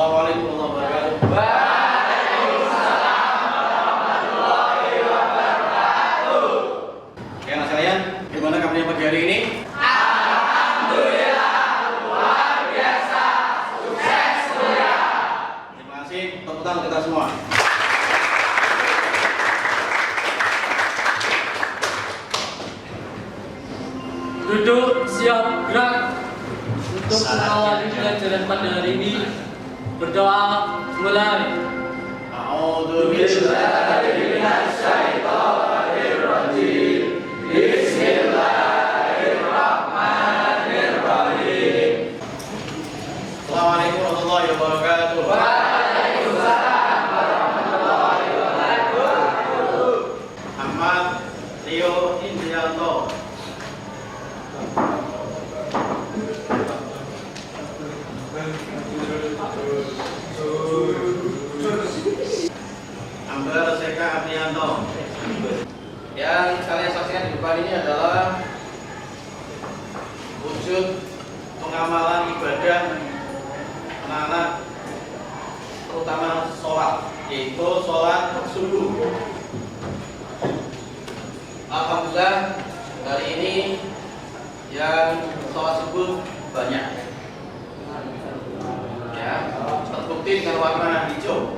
Assalamualaikum warahmatullahi wabarakatuh. Waalaikumsalam warahmatullahi wabarakatuh. Oke, anak sekalian, gimana kabarnya pagi hari ini? Alhamdulillah, luar biasa, sukses kuliah. Terima kasih, tepuk tangan kita semua. Duduk, siap, gerak. Untuk mengawali pelajaran pada hari ini, berdoa mulai. A'udzu billahi Minasyaitonir rajim. Bismillahirrahmanirrahim. Assalamualaikum warahmatullahi wabarakatuh. Waalaikumsalam warahmatullahi wabarakatuh. Ahmad Rio Indrianto. Ambar Seka Aprianto. Yang kalian saksikan di depan ini adalah wujud pengamalan ibadah anak-anak, terutama sholat, yaitu sholat subuh. Alhamdulillah hari ini yang sholat subuh banyak, ya, terbukti dengan warna hijau.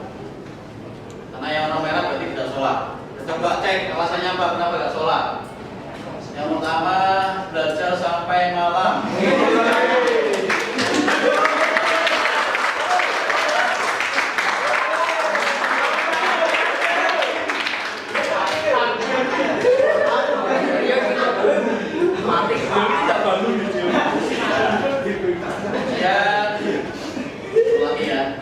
Karena yang warna merah berarti tidak sholat. Coba cek alasannya apa, kenapa tidak sholat. Yang pertama, belajar sampai malam. Lagi ya.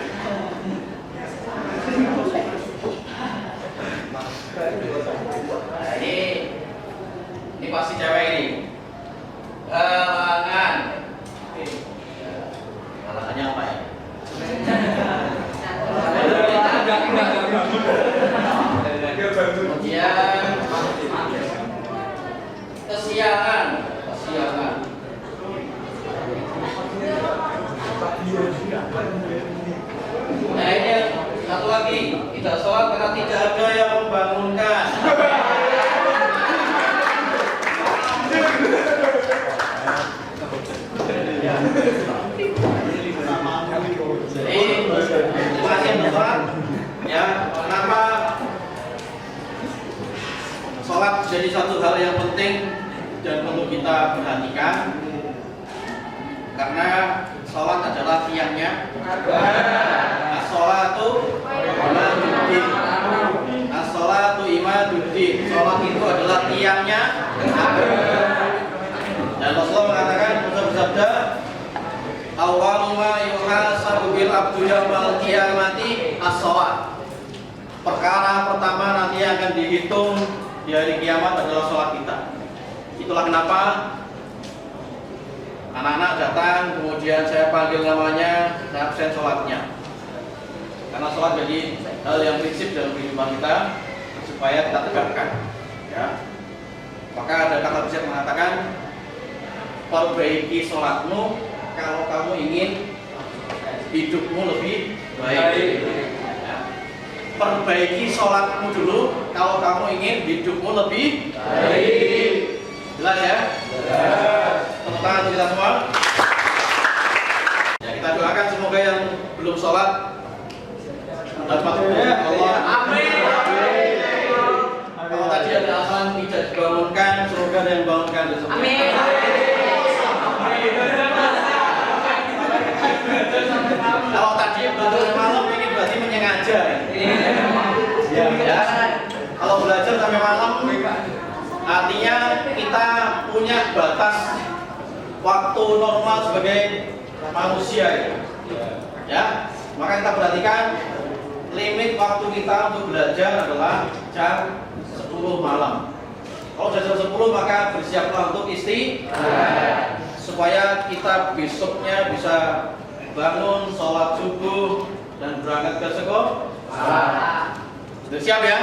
Nah, ini pasti cewek ini. Halangan. Halangannya apa ya? Kemudian kesiangan. Nah, ini satu lagi, tidak sholat karena tidak ada yang membangunkan. Jadi, masih yang sholat, ya, kenapa sholat jadi satu hal yang penting dan perlu kita perhatikan? Karena sholat adalah tiangnya. As-sholatu imaduddin. As-sholatu imaduddin. Sholat itu adalah tiangnya agama. Dan Rasulullah mengatakan, bersabda, awwalu ma yuhasabu bil abdu yaumal qiyamati as-sholat. Perkara pertama nanti yang akan dihitung di hari kiamat adalah sholat kita. Itulah kenapa anak-anak datang, kemudian saya panggil namanya, saya absen sholatnya. Karena sholat jadi hal yang prinsip dalam kehidupan kita supaya kita tegakkan. Ya. Maka ada kata bijak mengatakan, perbaiki sholatmu kalau kamu ingin hidupmu lebih baik. Ya. Perbaiki sholatmu dulu kalau kamu ingin hidupmu lebih baik. Jelas ya? Tepuk tangan untuk kita semua. Ya, kita doakan semoga yang belum sholat dapat Allah. Amin. Kalau tadi ada azan tidak dibangunkan, semoga ada yang bangunkan besok. Amin. Kalau tadi belajar malam ini berarti menyengaja. Ya. Kalau belajar sampai malam artinya kita punya batas waktu normal sebagai manusia ya. Maka kita perhatikan limit waktu kita untuk belajar adalah jam 10 malam. Kalau jam 10 maka bersiaplah untuk istirahat supaya kita besoknya bisa bangun, sholat subuh dan berangkat ke sekolah. Sudah siap ya?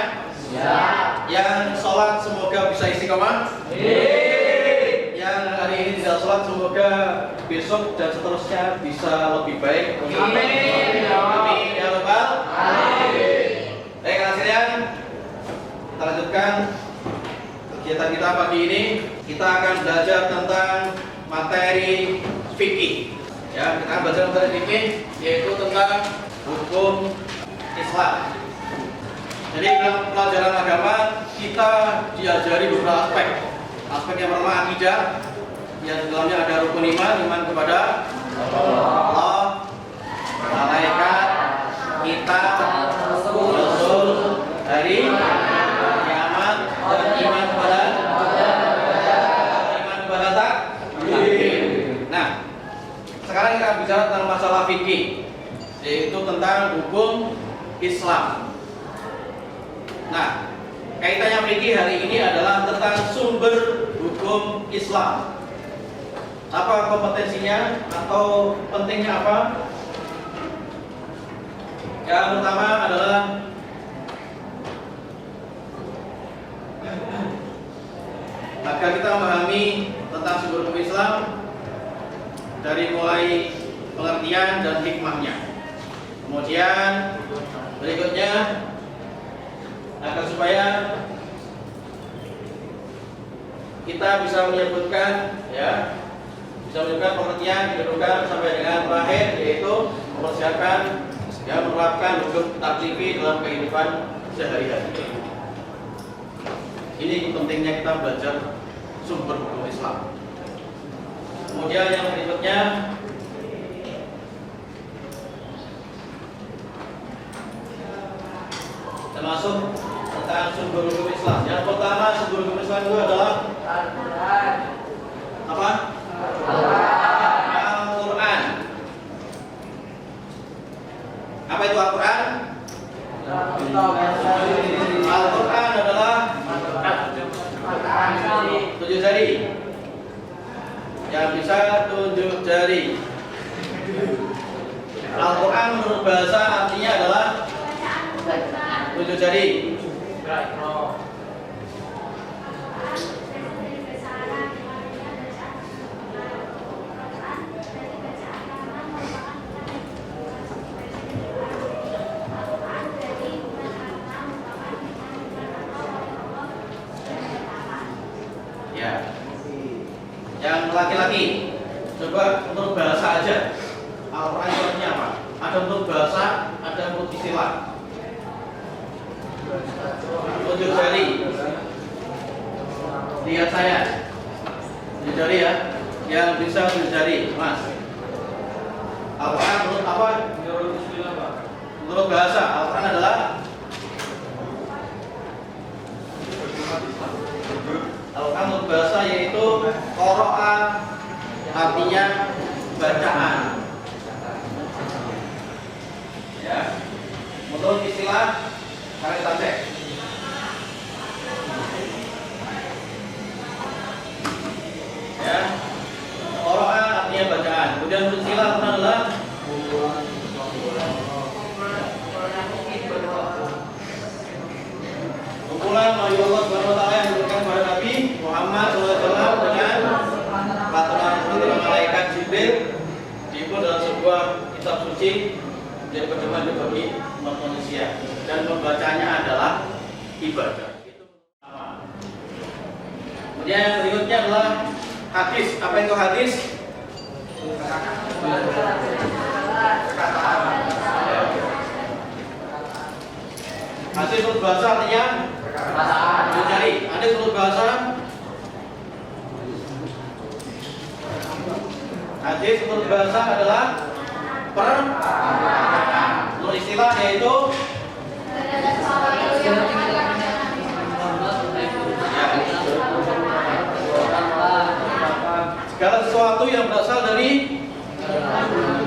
Siap. Yang sholat semoga bisa istiqomah. Yang hari ini tidak sholat semoga besok dan seterusnya bisa lebih baik. Amin. kegiatan kita pagi ini kita akan belajar tentang materi fikih. Ya, kita akan belajar materi fikih yaitu tentang hukum Islam. Jadi dalam pelajaran agama kita diajari beberapa aspek. Aspek yang pertama akidah, yang di dalamnya ada rukun iman kepada Allah, malaikat, kitab, rasul, hari kiamat, dan iman kepada takdir. Nah, sekarang kita bicara tentang masalah fikih, yaitu tentang hukum Islam. Nah, kaitannya fikih hari ini adalah tentang sumber hukum Islam. Apa kompetensinya atau pentingnya apa? Yang pertama adalah agar kita memahami tentang sumber hukum Islam dari mulai pengertian dan hikmahnya. Kemudian berikutnya agar supaya kita bisa menyebutkan pengertian kedudukan sampai dengan terakhir, yaitu mempersiapkan menerapkan hukum taklifi dalam kehidupan sehari-hari. Ini pentingnya kita belajar sumber hukum Islam. Kemudian yang berikutnya termasuk tentang sumber hukum Islam. Yang pertama sumber hukum Islam itu adalah apa? Al-Quran. Apa itu Al-Quran? Al-Quran adalah 7 jari. Yang bisa 7 jari. Al-Quran menurut bahasa artinya adalah 7 jari. Ya. Yang laki-laki, coba untuk bahasa aja. Al-Quran itu artinya apa? Ada untuk bahasa, ada untuk istilah. 7 jari. Lihat saya. 7 jari ya. Yang bisa 7 jari, Mas. Al-Quran menurut apa? Menurut bahasa, Al-Quran adalah Al-Quran menurut bahasa yaitu qara'a, artinya bacaan. Ya. Menurut istilah, mari kita cek. Ya. Qara'a artinya bacaan. Kemudian menurut istilah Al-Quran adalah kumpulan wahyu Allah Subhanahu wa taala yang diberikan kepada Nabi Muhammad SAW dengan peraturan malaikat Jibril diimpun dalam sebuah kitab suci menjadi pedoman bagi umat manusia, dan membacanya adalah ibadah. Kemudian yang berikutnya adalah hadis. Apa itu hadis? Hadis menurut bahasa artinya mencari. Hadis menurut bahasa, hadis menurut bahasa adalah menurut istilah yaitu segala sesuatu yang berasal dari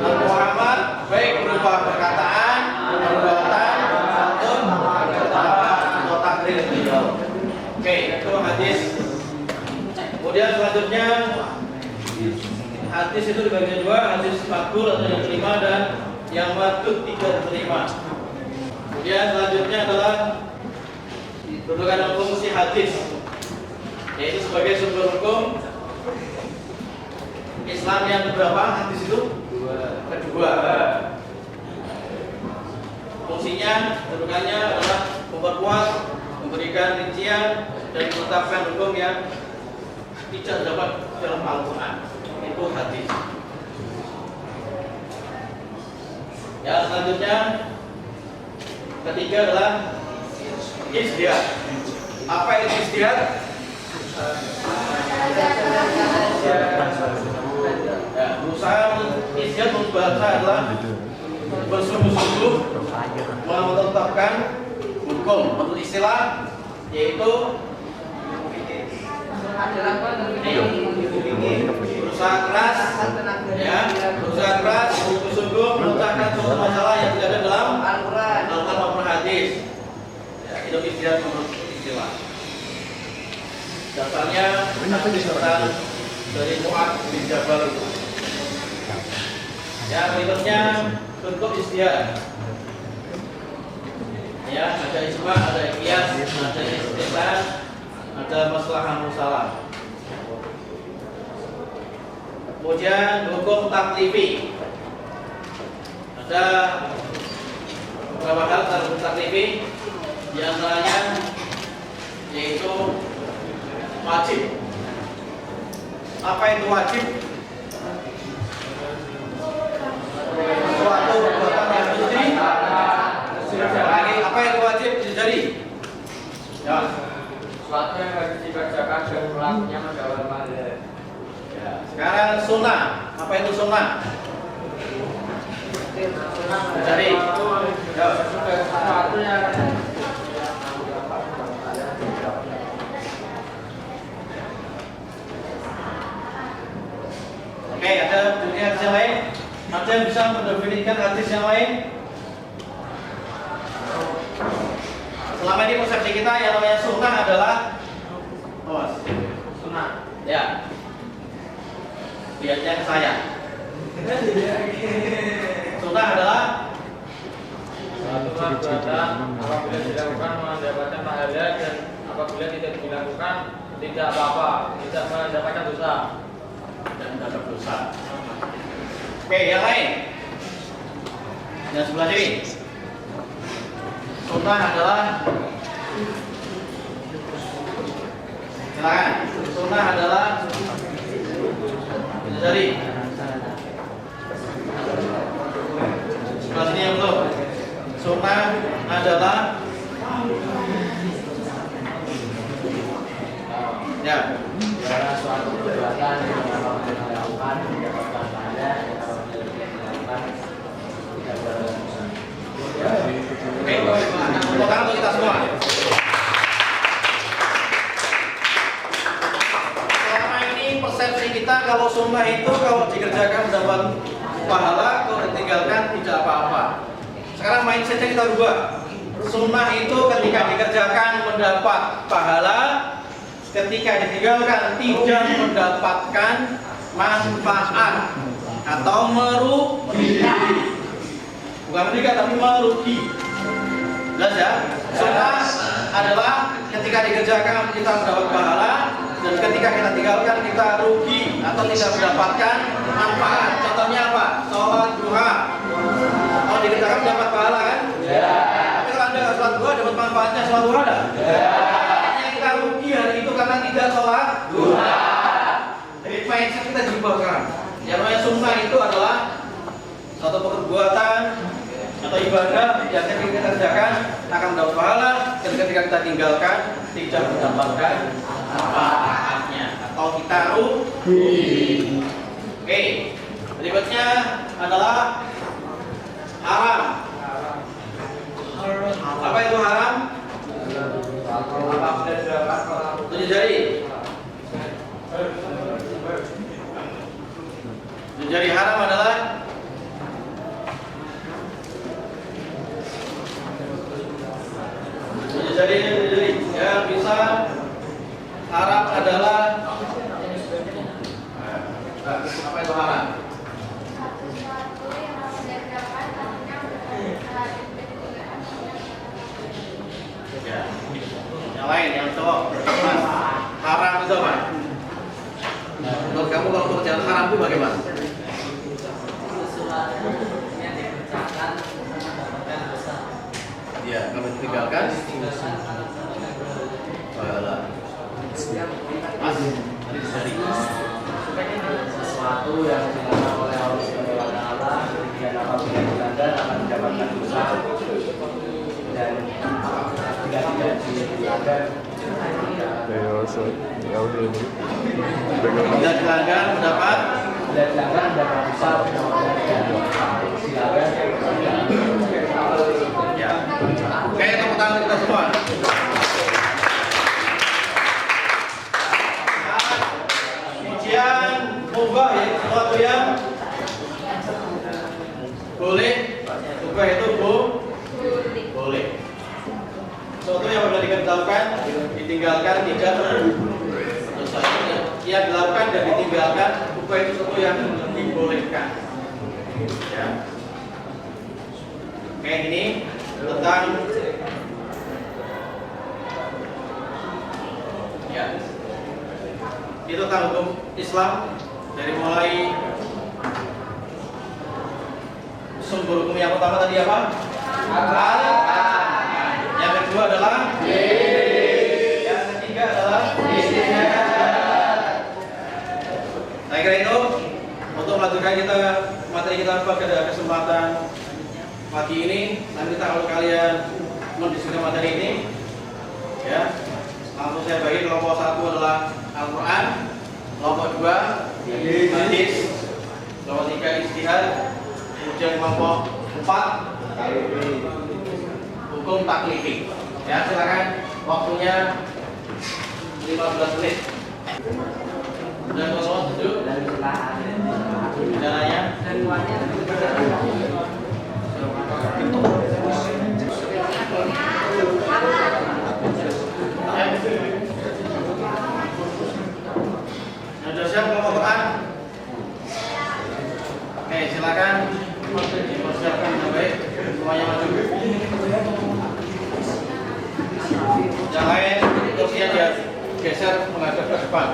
Muhammad, baik berupa perkataan, perbuatan, atau takdir beliau. Oke, itu hadis. Kemudian selanjutnya hadis itu dibagi dua, hadis makbul atau yang terima dan yang mardud tidak diterima. Kemudian selanjutnya adalah kedudukan dan fungsi hadis, yaitu sebagai sumber hukum Islam yang berapa hadis itu? Kedua. Fungsinya, kedudukannya adalah memperkuat, memberikan rincian dan menetapkan hukum yang tidak dapat dalam Al-Quran. Itu hadis. Ya, selanjutnya ketiga adalah ijtihad. Apa itu ijtihad? Ya, berusaha ijtihad membaca adalah bersungguh-sungguh menetapkan hukum. Menurut istilah yaitu berusaha keras, ya, berusaha keras, sungguh-sungguh menetapkan suatu masalah yang tidak ada dalam Al-Quran maupun hadis. Ya, itu ijtihad menurut istilah. Dasarnya hadis tentang dari Mu'adz bin Jabal itu. Ya, berikutnya bentuk ijtihad. Ya, ada ijma, ada qiyas, ada istihsan, ada maslahah musalah. Kemudian hukum taklifi. Ada beberapa hal dalam hukum taklifi, di antaranya yaitu wajib. Apa itu wajib? Suatu perbuatan yang mesti. Apa yang wajib dijadi? Ya. Suatu yang harus dikerjakan dan pelakunya mendapat pahala. Ya. Sekarang sunnah. Apa itu sunnah? Dijadi. Ya. Suatu yang Oke, ada dunia hadis yang lain? Ada yang bisa mendefinisikan hadis yang lain? Selama ini persepsi kita yang namanya sunnah adalah sunnah. ya, lihatnya ke saya. Sunnah adalah Suatu perbuatan apabila dilakukan mendapatkan pahala dan apabila tidak dilakukan tidak apa-apa, tidak mendapatkan dosa. dan tidak dosa. Oke, yang lain. Yang sebelah sini. Sunnah adalah, silakan. Sunnah adalah dari sebelah sini yang belum. Sunnah adalah ya. Adalah suatu perbuatan yang apabila dilakukan mendapatkan pahala dan apabila tidak dilakukan tidak berdosa. Oke, tepuk tangan untuk kita semua. Selama ini persepsi kita kalau sunnah itu kalau dikerjakan dapat pahala, kalau ditinggalkan tidak apa-apa. Sekarang mindsetnya kita rubah. Sunnah itu ketika dikerjakan mendapat pahala, ketika ditinggalkan tidak mendapatkan manfaat atau merugi. Bukan merugi tapi merugi. Jelas ya? Sunnah adalah ketika dikerjakan kita mendapat pahala, dan ketika kita tinggalkan kita rugi atau tidak mendapatkan manfaat. Contohnya apa? Sholat duha. Kalau dikerjakan mendapat pahala kan? Ya. Tapi kalau Anda nggak sholat duha dapat manfaatnya sholat duha ada? Ya. Kita rugi hari itu karena tidak sholat duha. Jadi mindset kita dirubah sekarang. Yang namanya sunnah itu adalah suatu perbuatan atau ibadah yang ketika kita kerjakan akan mendapat pahala, dan ketika kita tinggalkan tidak mendapatkan manfaatnya atau kita rugi. Oke, berikutnya adalah haram. Apa itu haram? Tunjuk jari. Tunjuk jari. Haram adalah tunjuk jari, ya bisa. Haram adalah apa itu haram? Ya. Yang lain, yang cowok. Mas, haram itu apa? Menurut kamu kalau pekerjaan haram itu bagaimana? yang dikerjakan mendapatkan dosa. Ya, kalau ditinggalkan pahala. benar akan mendapatkan dosa dan jika tidak dilanggar Bila dilanggar mendapat dosa dilanggar ya. Oke, tepuk tangan kita semua. Ujian mubah ya, sesuatu yang boleh, mubah itu boleh. Sesuatu yang apabila dilakukan, ditinggalkan tidak berdosa. Yang dilakukan dan ditinggalkan, mubah itu sesuatu yang dibolehkan. Ya. Kayak gini tentang ya itu tentang hukum Islam dari mulai sumber hukum yang pertama tadi apa? Yang kedua adalah yang ketiga adalah saya kira itu untuk melanjutkan kita materi kita pada kesempatan pagi ini. Nanti kalau kalian mendiskusikan materi ini ya, langsung saya bagi kelompok 1 adalah Al-Quran, kelompok 2 hadis, kelompok 3 ijtihad, kemudian kelompok 4 hukum taklifi. Ya, silakan waktunya 15 menit. Dan kalau duduk jalannya sudah siap kelompok Quran? Oke, silakan dipersiapkan dengan baik, semuanya maju. Yang lain kursinya dia geser menghadap ke depan.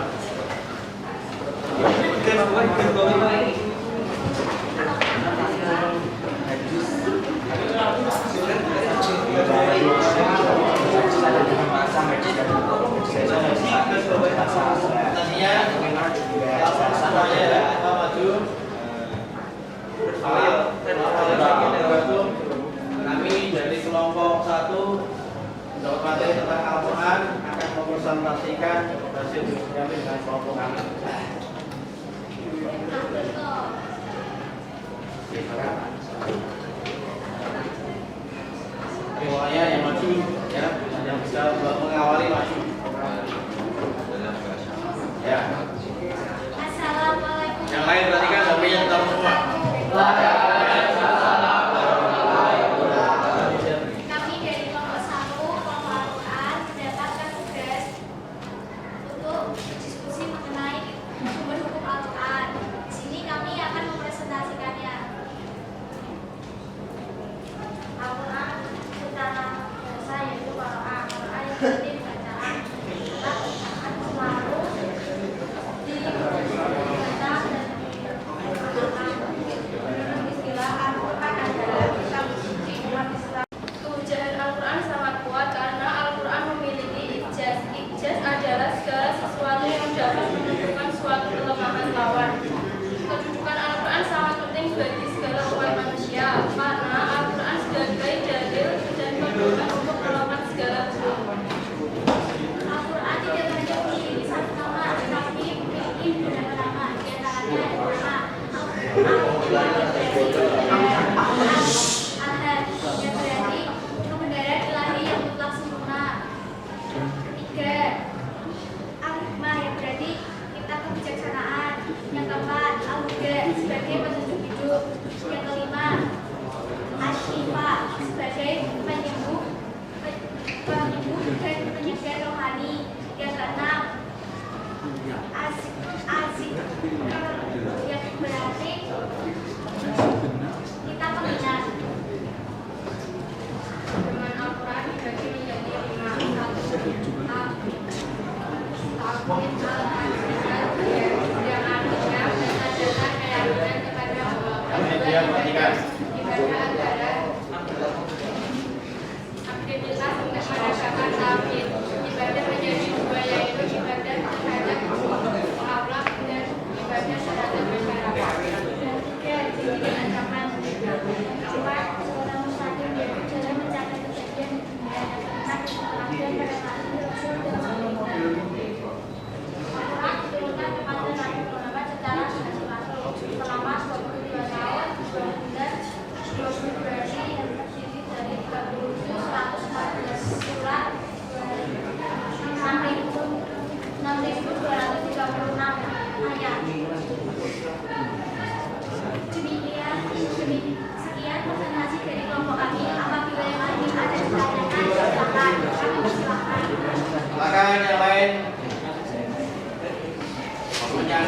Kami dari kelompok 1 dapat materi tentang Al-Quran akan mempresentasikan hasil kami dengan kelompok kami. Semuanya yang maju ya, yang bisa mengawali maju. Ya. Assalamualaikum. Yang lain perhatikan HP-nya kita semua. Kami dari kelompok 1 kelompok Al-Quran mendapatkan tugas untuk berdiskusi mengenai sumber hukum Al-Quran. Di sini kami akan mempresentasikannya. Al-Quran secara bahasa yaitu Al-Quran yang penting bacaan, kita selalu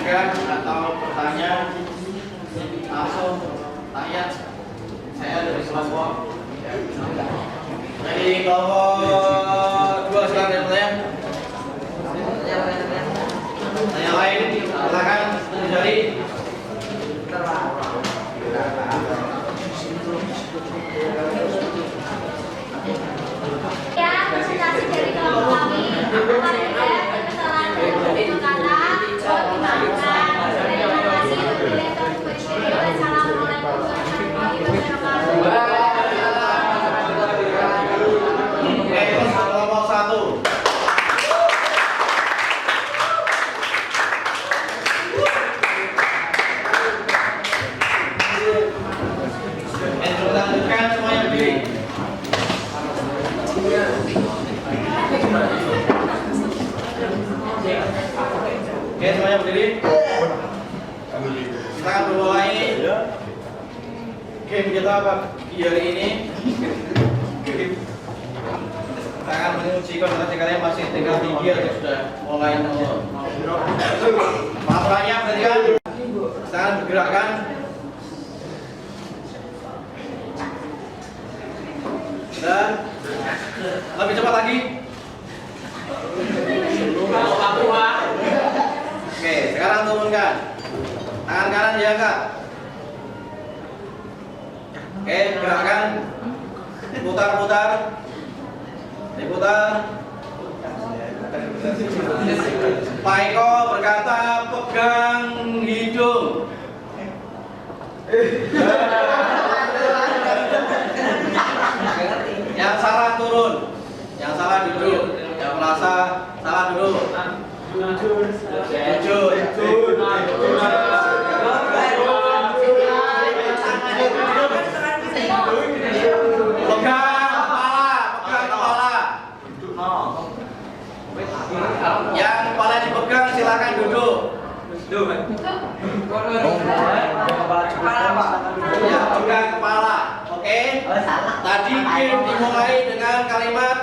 menanyakan atau bertanya, langsung tanya. Saya dari kelompok. Dari kelompok 2 silakan bertanya. Tanya lain, silakan dari. Ya, presentasi dari kelompok kami. Kemarin saya kesalahan dari kata dimaafkan. Terima kasih untuk yang telah video. Assalamualaikum warahmatullahi wabarakatuh. Oke, kelompok 1. Kita lanjutkan semuanya berdiri. Oke, semuanya berdiri. Kita akan memulai game kita di hari ini. Kita akan menguji konsentrasi kalian masih tinggal tinggi atau sudah mulai menurun. Peraturannya perhatikan. Kita akan bergerakkan. Dan lebih cepat lagi. Oke, sekarang turunkan. Tangan kanan diangkat. Oke, gerakan. Putar-putar. Diputar. Pak Eko berkata pegang hidung. Yang salah turun, yang salah duduk, yang merasa salah duduk. Jujur. Pegang kepala. Yang kepala dipegang silakan duduk. Ya, pegang kepala. Oke. Tadi game dimulai dengan kalimat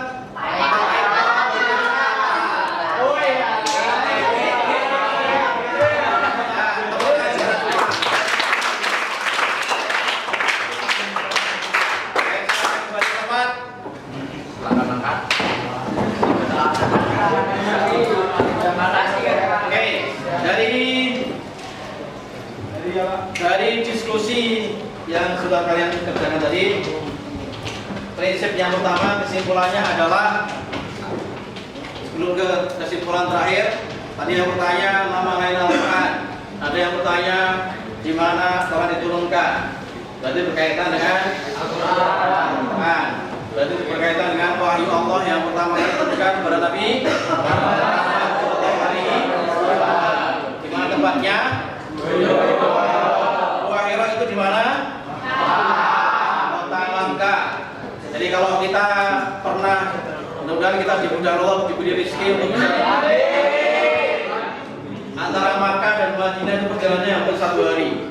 dari diskusi yang sudah kalian kerjakan tadi, prinsip yang pertama kesimpulannya adalah sebelum ke kesimpulan terakhir. Tadi yang bertanya nama lain Al-Quran, ada yang bertanya di mana Quran diturunkan. Berarti berkaitan dengan Al-Quran. Berarti berkaitan dengan wahyu Allah yang pertama kali diturunkan kepada Nabi. Di mana tempatnya? Itu di mana? Kota Langka. Jadi kalau kita pernah, mudah-mudahan kita dimudahkan Allah, diberi rezeki untuk bisa antara Makkah dan Madinah itu perjalanannya hampir 1 hari.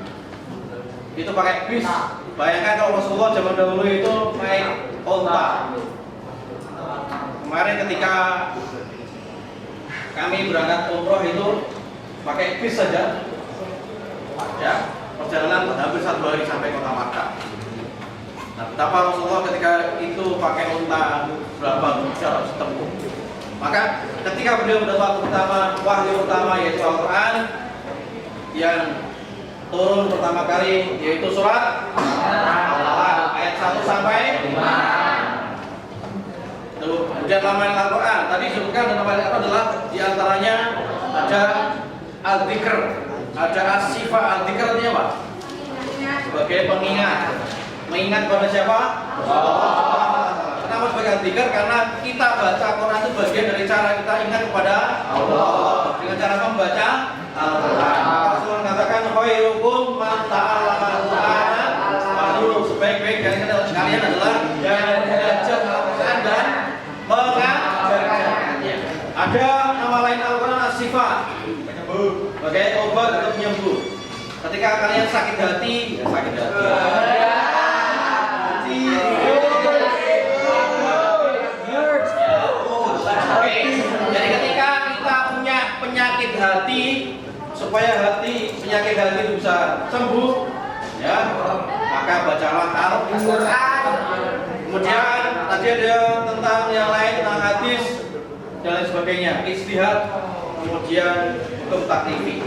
Itu pakai bis. Bayangkan kalau Rasulullah zaman dahulu itu naik onta. Kemarin ketika kami berangkat umroh itu pakai bis saja. Ya. Perjalanan hampir 1 hari sampai kota Makkah. Nah, betapa Rasulullah ketika itu pakai unta berapa jarak setempuh. Maka ketika beliau mendapat wahyu pertama yaitu Al-Quran yang turun pertama kali yaitu surat Al-Alaq ayat 1 sampai 5. Kemudian nama Al-Quran tadi disebutkan nama Al-Quran adalah diantaranya ada Al-Dzikr. Ada as-sifah, al-dzikr artinya apa? Sebagai pengingat. Mengingat kepada siapa? Allah. Kenapa sebagai al-dzikr? Karena kita baca Quran itu bagian dari cara kita ingat kepada Allah. Dengan cara membaca Al-Quran. Rasulullah mengatakan khairukum man ta'allama al-Qur'ana wa sebaik-baik dari kalian adalah yang belajar Al-Quran dan mengajarkannya. Ada nama lain Al-Quran as-sifah. Sebagai obat untuk penyembuh. Ketika kalian sakit hati, sakit hati. Jadi ketika kita punya penyakit hati, supaya penyakit hati itu bisa sembuh, ya, maka bacalah Al-Quran. Kemudian tadi ada tentang yang lain, tentang hadis dan lain sebagainya, istihad, kemudian hukum taklifi.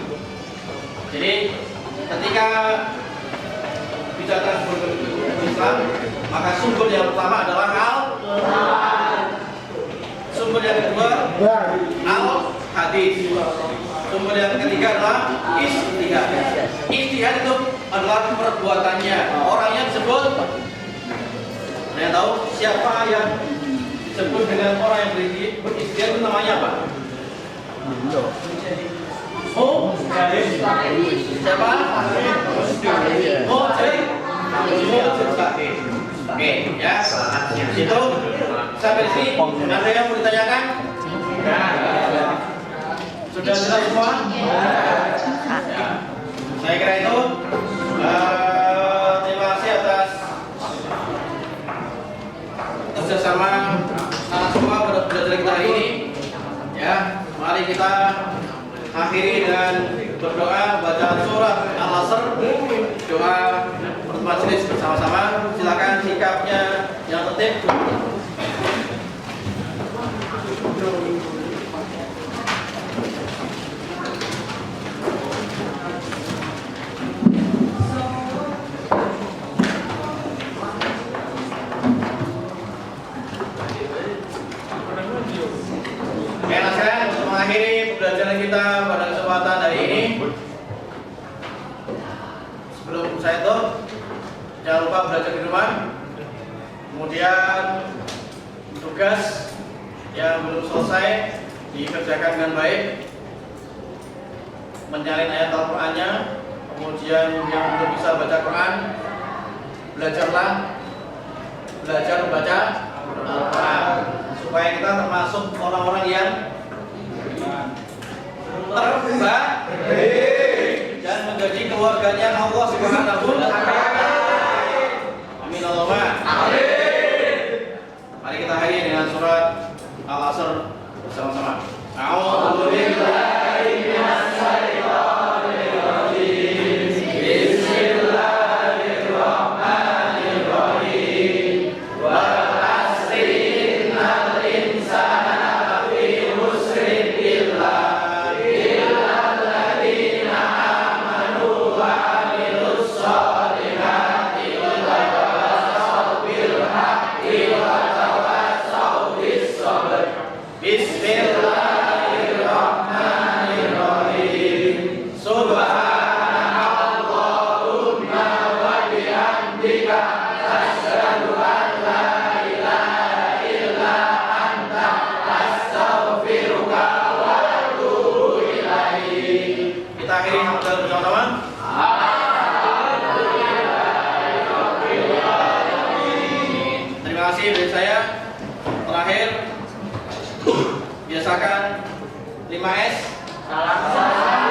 Jadi ketika bicara hukum Islam, maka sumber yang pertama adalah Al-Quran. Sumber yang kedua Al-Hadis. Sumber yang ketiga adalah istihad. Istihad itu adalah perbuatannya. Orangnya disebut. Ada yang tahu siapa yang disebut dengan orang yang beristihad itu namanya apa? Oh, siapa? Oke, ya. Itu sampai di sini. Ada yang mau ditanyakan? Sudah jelas semua? Ya. Saya kira itu. Terima kasih atas kerjasama semua belajar kita hari ini. Ya, mari kita akhiri dengan berdoa, baca surat Al-Asr, doa majelis bersama-sama. Silakan sikapnya yang tertib. Untuk mengakhiri pembelajaran kita pada kesempatan hari ini, sebelum saya tutup, jangan lupa belajar di rumah. Kemudian tugas yang belum selesai dikerjakan dengan baik, menyalin ayat Al-Qurannya. Kemudian yang belum bisa baca Quran, belajarlah, belajar membaca Al-Quran, supaya kita termasuk orang-orang yang terbaik dan menjadi keluarganya Allah Subhanahu wa Ta'ala. Amin Allahumma. Amin. Mari kita akhiri dengan surat Al-Asr bersama-sama. A'udzu billahi minasy syaithanir rajim. Bismillahirrahmanirrahim. Wal 'asri innal insana lafi khusrin illa alladzina amanu wa 'amilus shalihati wa tawassaw bil haqqi wa tawassaw bis sabr. Bismillahirrahmanirrahim. Subhanallahumma wa bihamdika asyhadu an la ilaha illa anta astaghfiruka wa atubu ilaik. Kita akhiri hamdalah bersama-sama. Terima kasih dari saya. Terakhir, biasakan 5S. Salam.